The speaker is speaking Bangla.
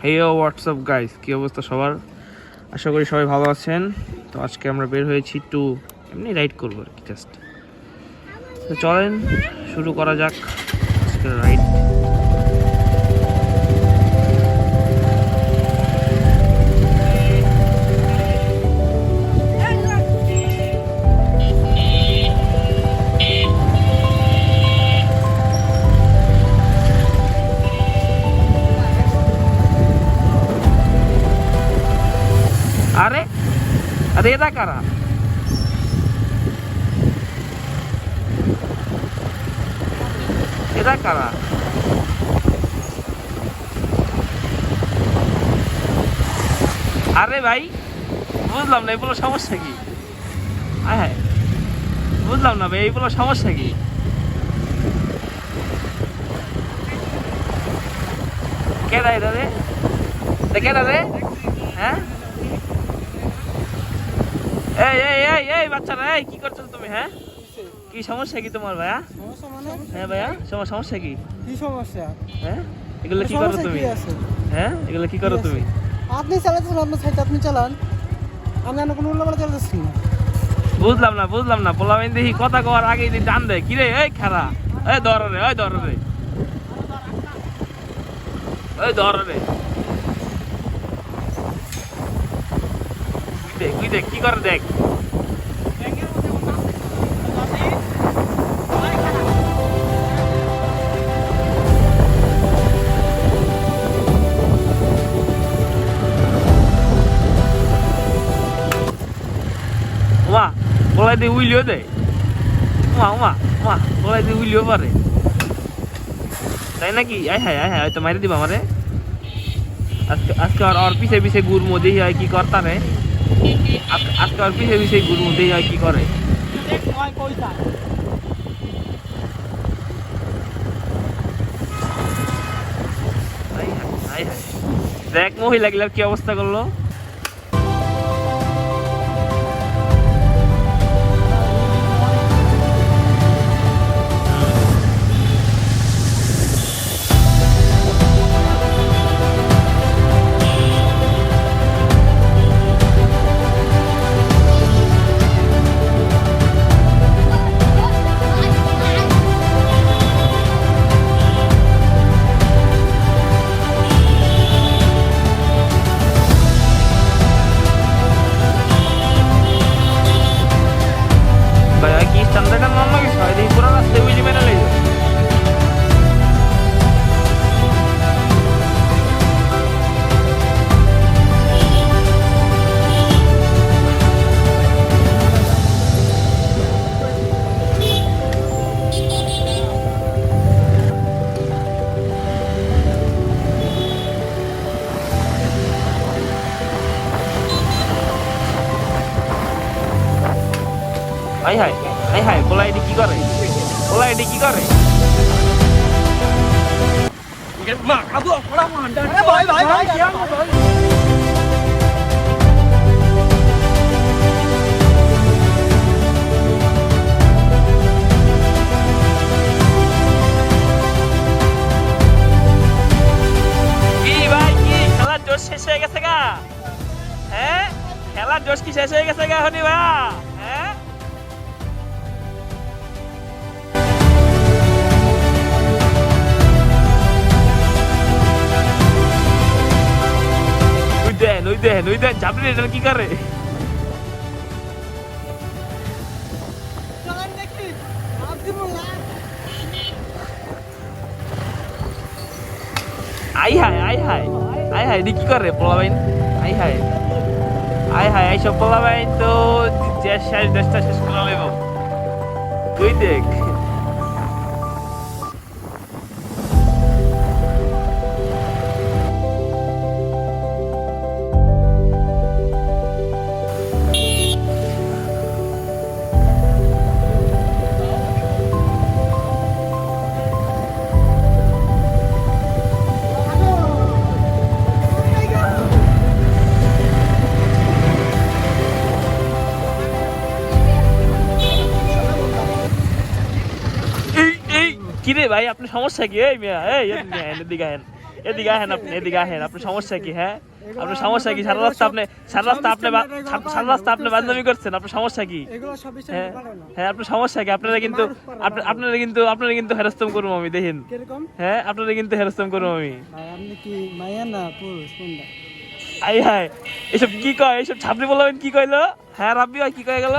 হেইও হোয়াটসঅ্যাপ গাইস, কি অবস্থা সবার? আশা করি সবাই ভালো আছেন। তো আজকে আমরা বের হয়েছি একটু এমনি রাইড করবো আর কি, জাস্ট। তো চলেন শুরু করা যাক আজকের রাইড। আরে আরে এটা কারা? এটা কারা? আরে ভাই বুঝলাম না, এগুলো সমস্যা কি? হ্যাঁ বুঝলাম না ভাই, এইগুলো সমস্যা কি? কেডা এটা রে? কেডা রে? হ্যাঁ এই এই এই এই বাচ্চারা, এই কি করছো তুমি? হ্যাঁ কি সমস্যা কি তোমার ভাইয়া? হ্যাঁ ভাইয়া সমস্যা কি? কি সমস্যা? হ্যাঁ এগুলো কি করো তুমি? হ্যাঁ এগুলো কি করো তুমি? আপনি চালাচ্ছেন, আপনার সাইড আপনি চালান, আমি আর কোনো উল্লাপালা চালাচ্ছি না। বুঝলাম না পোলাবেন দেখি কথা কওয়ার আগেই দিন টান দেয় কি রে? এই খারা, এই ধর রে, ওই ধর রে, ওই ধর রে। তুই দেখ কি করে, দেখ। ওমা পোলাই দিয়ে উইলিও দেয়। ওমা ওমা ওমা পোলাই দিয়ে উইলিও পারে, তাই নাকি? আয় হায় আয় হায়, হয়তো মারি দিবা আমারে আজকে। আর পিছে পিছে গুড় মধ্যে হয় কি করতা রে? আজকে আর পিছে পিছে গুড় মধ্যে হয় কি করে? দেখ মহিলা গিলার কি অবস্থা করলো। আই হাই আই হাই, পোলা এটি কি করে? পোলা এটি কি করে? কি ভাই, কি খেলার জোশ শেষ হয়ে গেছে গা? হ্যাঁ খেলার জোশ কি শেষ হয়ে গেছে গা হনি ভাই? হ্যাঁ ওই দেন চাপড়ি এটা কি করে? আই হাই আই হাই আই হাই, কি করে পোলাবাইন? আই হাই আই হাই, এইসব পোলাবাইন তো দেশটা শেষ করে নেব। তুই দেখ কিরে ভাই, আপনার সমস্যা কি? এই মিয়া, এই এদিকে আহেন। এদিকে আহেন আপনি, এদিকে আহেন। আপনার সমস্যা কি? হ্যাঁ, আপনার সমস্যা কি? সারা রাস্তা আপনি সারা রাস্তা আপনি বান্ধবী করছেন, আপনার সমস্যা কি? এগুলো সব বিষয় হ্যাঁ পারো না। হ্যাঁ, আপনার সমস্যা কি? আপনারা কিন্তু আপনারা কিন্তু হেরস্তম করবো আমি, দেখেন। কিরকম? হ্যাঁ, আপনারা কিন্তু হেরস্তম করবো আমি। ভাই আপনি কি মাইয়া না পুরুষ কোনটা? আই হায়, এসব কি কয়? এসব ছাপড়ি বলবেন কি কইলো? হ্যাঁ রাব্বি ভাই কি কয়ে গেল?